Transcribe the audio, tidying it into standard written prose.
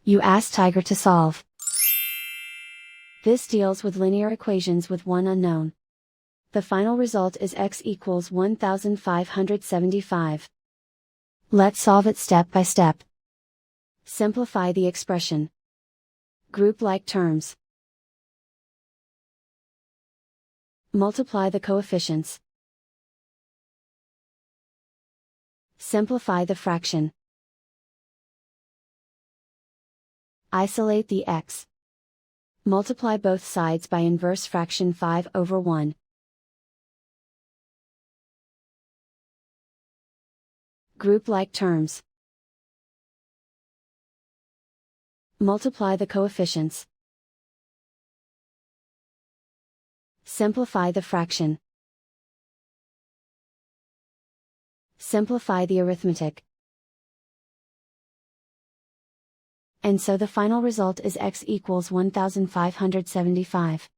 You ask Tiger to solve. This deals with linear equations with one unknown. The final result is x equals 1575. Let's solve it step by step. Simplify the expression. Group like terms. Multiply the coefficients. Simplify the fraction. Isolate the x. Multiply both sides by inverse fraction 5/1. Group like terms. Multiply the coefficients. Simplify the fraction. Simplify the arithmetic. And so the final result is x equals 1575.